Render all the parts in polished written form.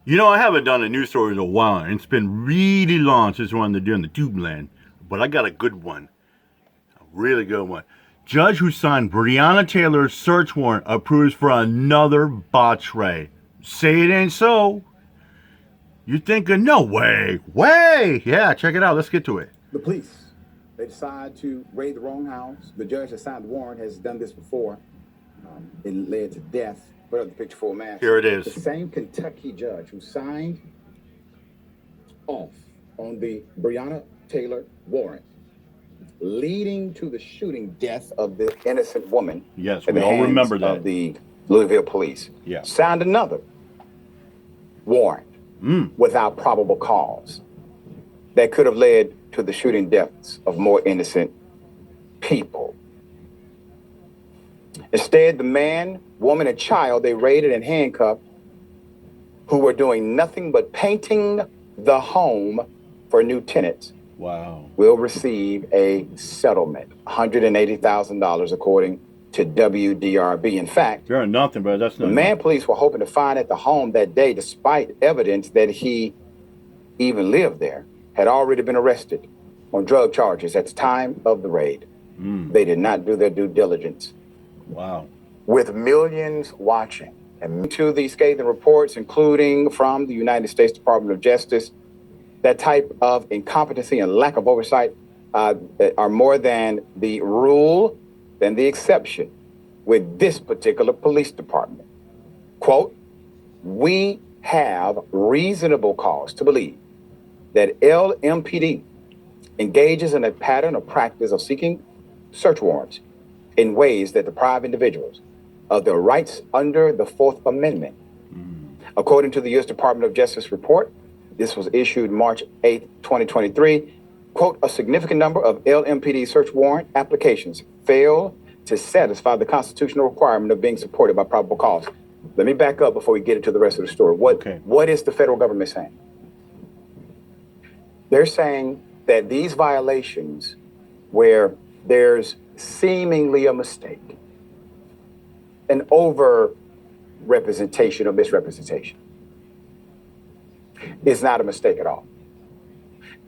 You know, I haven't done a news story in a while, and it's been really long since one to do in the tube land. But I got a good one, a really good one. Judge who signed Breonna Taylor's search warrant approves for another botch raid. Say it ain't so. You're thinking, no way, way. Yeah, check it out. Let's get to it. The police, they decide to raid the wrong house. The judge that signed the warrant has done this before. It led to death. Put up the picture for Max. Here it is. The same Kentucky judge who signed off on the Breonna Taylor warrant, leading to the shooting death of the innocent woman. Yes, we all remember that. Of the Louisville police. Yeah. Signed another warrant without probable cause that could have led to the shooting deaths of more innocent people. Instead, the man, woman, and child they raided and handcuffed, who were doing nothing but painting the home for new tenants, will receive a settlement, $180,000, according to WDRB. In fact, they're nothing, but that's not. The man police were hoping to find at the home that day, despite evidence that he even lived there, had already been arrested on drug charges at the time of the raid. They did not do their due diligence. Wow. With millions watching, and to these scathing reports, including from the United States Department of Justice, that type of incompetency and lack of oversight are more than the rule than the exception with this particular police department. Quote, we have reasonable cause to believe that LMPD engages in a pattern or practice of seeking search warrants in ways that deprive individuals of their rights under the Fourth Amendment. According to the U.S. Department of Justice report, this was issued March 8, 2023, quote, a significant number of LMPD search warrant applications fail to satisfy the constitutional requirement of being supported by probable cause. Let me back up before we get into the rest of the story. What is the federal government saying? They're saying that these violations where there's seemingly a mistake, an over representation or misrepresentation, is not a mistake at all.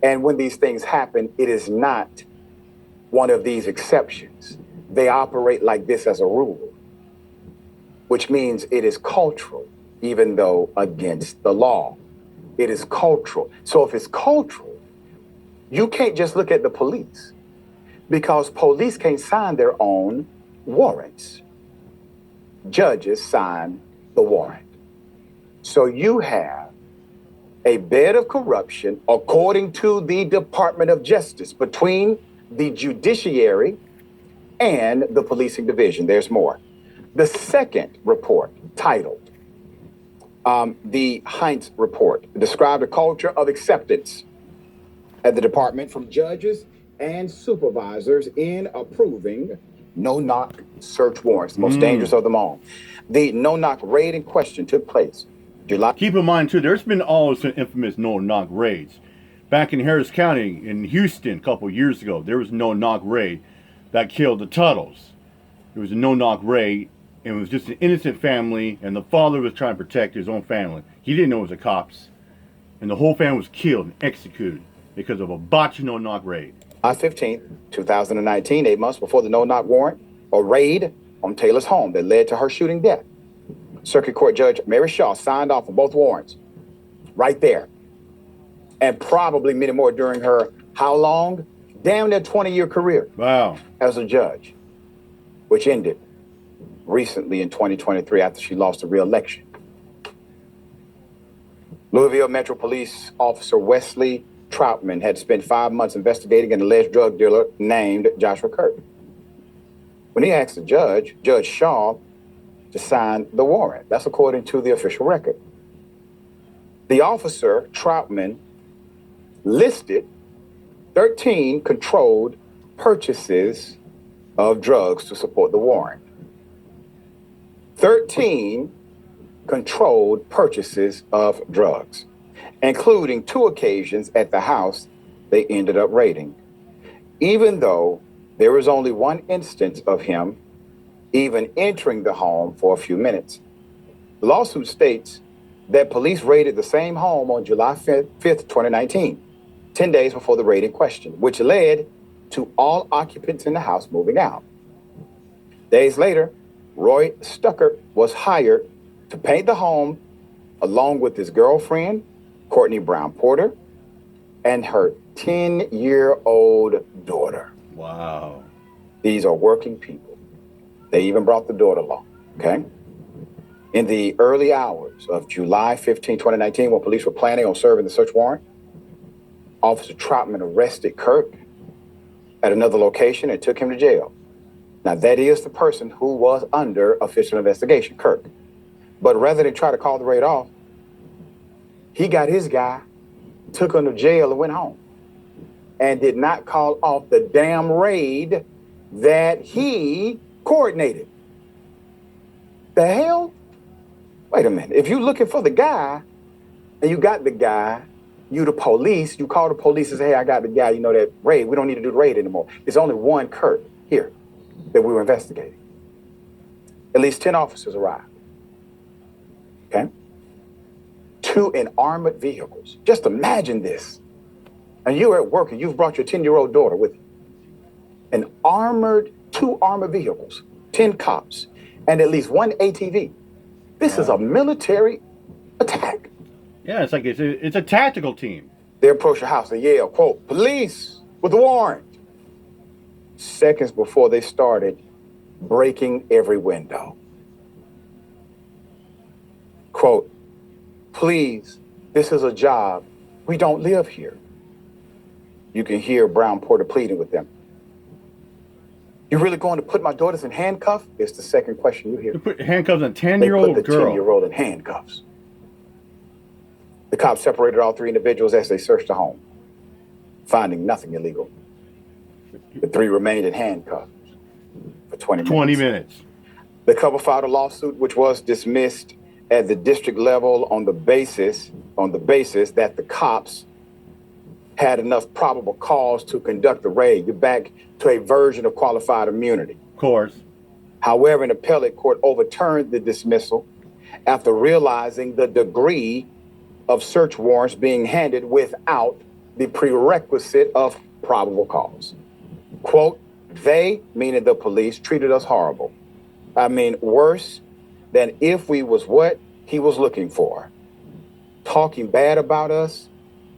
And when these things happen, it is not one of these exceptions. They operate like this as a rule, which means it is cultural, even though against the law. It is cultural. So if it's cultural, you can't just look at the police, because police can't sign their own warrants. Judges sign the warrant. So you have a bed of corruption, according to the Department of Justice, between the judiciary and the policing division. There's more. The second report, titled the Heinz Report, described a culture of acceptance at the department from judges and supervisors in approving no-knock search warrants, the most dangerous of them all. The no-knock raid in question took place July. Keep in mind, too, there's been always some infamous no-knock raids. Back in Harris County, in Houston, a couple years ago, there was a no-knock raid that killed the Tuttles. There was a no-knock raid, and it was just an innocent family, and the father was trying to protect his own family. He didn't know it was the cops, and the whole family was killed and executed because of a botched no-knock raid. On 15th, 2019, 8 months before the no-knock warrant or raid on Taylor's home that led to her shooting death, Circuit Court Judge Mary Shaw signed off on both warrants right there. And probably many more during her, how long? Damn near 20-year career. Wow. As a judge, which ended recently in 2023 after she lost the re-election. Louisville Metro Police Officer Wesley Troutman had spent 5 months investigating an alleged drug dealer named Joshua Kirk. When he asked the judge, Judge Shaw, to sign the warrant. That's according to the official record. The officer, Troutman, listed 13 controlled purchases of drugs to support the warrant. 13 controlled purchases of drugs, including 2 occasions at the house they ended up raiding, even though there was only 1 instance of him even entering the home for a few minutes. The lawsuit states that police raided the same home on July 5th, 2019, 10 days before the raid in question, which led to all occupants in the house moving out. Days later, Roy Stucker was hired to paint the home along with his girlfriend, Courtney Brown Porter, and her 10-year-old daughter. Wow. These are working people. They even brought the daughter along, okay? In the early hours of July 15, 2019, when police were planning on serving the search warrant, Officer Troutman arrested Kirk at another location and took him to jail. Now, that is the person who was under official investigation, Kirk. But rather than try to call the raid off, he got his guy, took him to jail, and went home. And did not call off the damn raid that he coordinated. The hell? Wait a minute. If you're looking for the guy, and you got the guy, you the police, you call the police and say, hey, I got the guy, you know, that raid. We don't need to do the raid anymore. There's only one Kirk here that we were investigating. At least 10 officers arrived. Okay? 2 in armored vehicles. Just imagine this. And you're at work and you've brought your 10-year-old daughter with you. An armored, 2 armored vehicles, 10 cops, and at least 1 ATV. This is a military attack. Yeah, it's like it's a tactical team. They approach your house and yell, quote, police with a warrant. Seconds before they started breaking every window. Quote, please, this is a job. We don't live here. You can hear Brown Porter pleading with them. You really going to put my daughters in handcuffs? It's the second question you hear. They put handcuffs on a 10-year-old girl. They put the 10-year-old in handcuffs. The cops separated all 3 individuals as they searched the home, finding nothing illegal. The 3 remained in handcuffs for 20 minutes. 20 minutes. The couple filed a lawsuit which was dismissed at the district level on the basis that the cops had enough probable cause to conduct the raid. You're back to a version of qualified immunity. Of course. However, an appellate court overturned the dismissal after realizing the degree of search warrants being handed without the prerequisite of probable cause. Quote, they, meaning the police, treated us horrible. I mean, worse than if we was what he was looking for. Talking bad about us,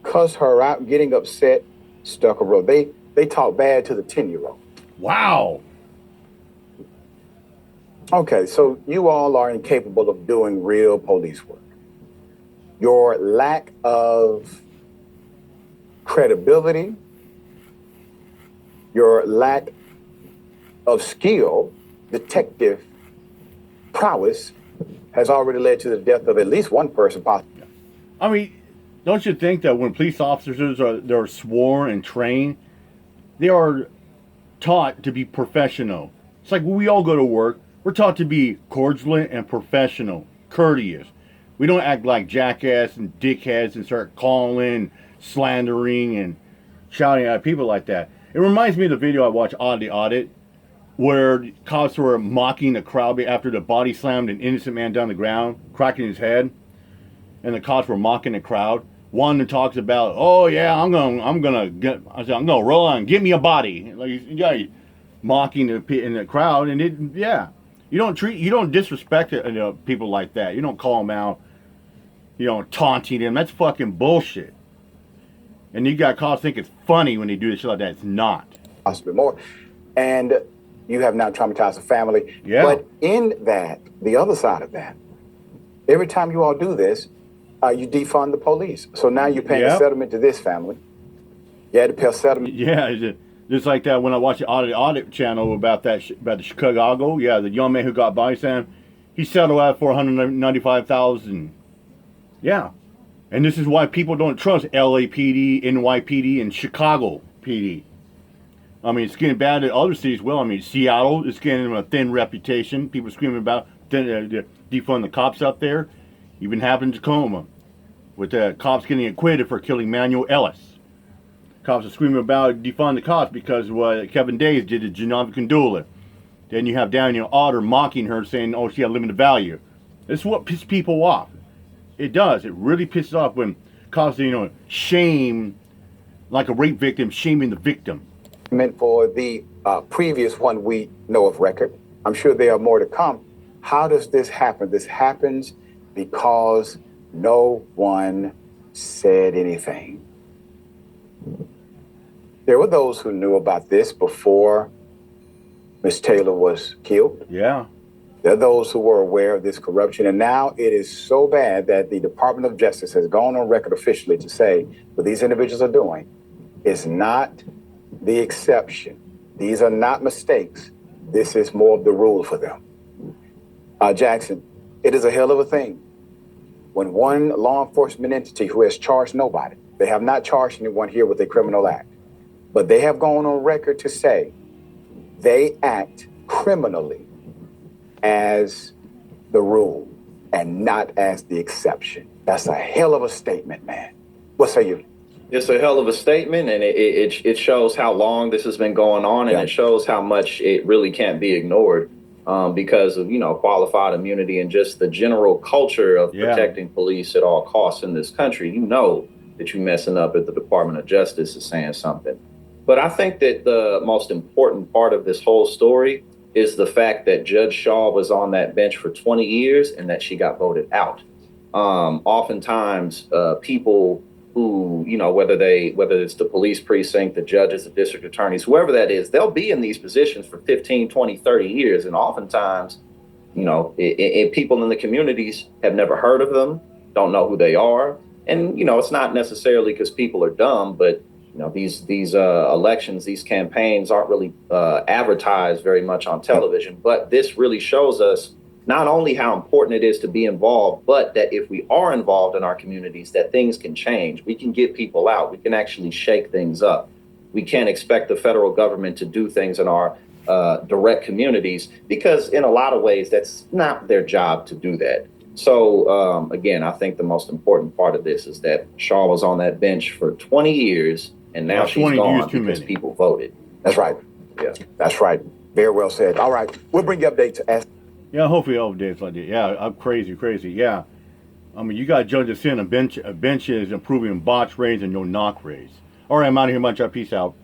cuss her out, getting upset, stuck a road. They talk bad to the 10-year-old. Wow. Okay, so you all are incapable of doing real police work. Your lack of credibility, your lack of skill, detective prowess, has already led to the death of at least one person. I mean, don't you think that when police officers they're sworn and trained, they are taught to be professional? It's like when we all go to work, we're taught to be cordial and professional, courteous. We don't act like jackass and dickheads and start calling, slandering, and shouting at people like that. It reminds me of the video I watched, Oddly Audit, where cops were mocking the crowd after the body slammed an innocent man down the ground, cracking his head, and the cops were mocking the crowd. One that talks about, oh yeah, I'm gonna roll on, give me a body, like yeah, mocking in the crowd, and you don't disrespect people like that. You don't call them out, taunting them. That's fucking bullshit. And you got cops think it's funny when they do this shit like that. It's not. Possibly more, and you have now traumatized the family. Yeah. But in that, the other side of that, every time you all do this, you defund the police. So now you're paying a settlement to this family. You had to pay a settlement. Yeah, just like that when I watched the Audit channel about the Chicago. Yeah, the young man who got body slammed, he settled out for $195,000. Yeah, and this is why people don't trust LAPD, NYPD, and Chicago PD. I mean, it's getting bad in other cities. Well, I mean, Seattle is getting a thin reputation. People screaming about defund the cops up there. Even happened in Tacoma with the cops getting acquitted for killing Manuel Ellis. Cops are screaming about defund the cops because what Kevin Days did to Genevieve Condula. Then you have Daniel Otter mocking her, saying, oh, she had limited value. This is what pisses people off. It does. It really pisses off when causes, shame, like a rape victim, shaming the victim. Meant for the previous one we know of record. I'm sure there are more to come. How does this happen? This happens because no one said anything. There were those who knew about this before Miss Taylor was killed. Yeah. There are those who were aware of this corruption. And now it is so bad that the Department of Justice has gone on record officially to say what these individuals are doing is not the exception. These are not mistakes. This is more of the rule for them. Jackson, it is a hell of a thing when one law enforcement entity who has charged nobody, they have not charged anyone here with a criminal act, but they have gone on record to say they act criminally as the rule and not as the exception. That's a hell of a statement, man. What say you? It's a hell of a statement, and it shows how long this has been going on, and it shows how much it really can't be ignored because of, qualified immunity and just the general culture of protecting police at all costs in this country. You know that you messing up at the Department of Justice is saying something. But I think that the most important part of this whole story is the fact that Judge Shaw was on that bench for 20 years and that she got voted out. Oftentimes, people who, whether it's the police precinct, the judges, the district attorneys, whoever that is, they'll be in these positions for 15, 20, 30 years. And oftentimes, people in the communities have never heard of them, don't know who they are. And, it's not necessarily because people are dumb, but these elections, these campaigns aren't really advertised very much on television. But this really shows us not only how important it is to be involved, but that if we are involved in our communities, that things can change. We can get people out. We can actually shake things up. We can't expect the federal government to do things in our direct communities because in a lot of ways, that's not their job to do that. So, again, I think the most important part of this is that Shaw was on that bench for 20 years. And now she's gone because people voted. That's right. Yeah, that's right. Very well said. All right. We'll bring you updates. Yeah, hopefully updates like that. Yeah, I'm crazy. Yeah. I mean, you got judges saying a bench is improving botch raids and no knock raids. All right, I'm out of here. Much. Peace out.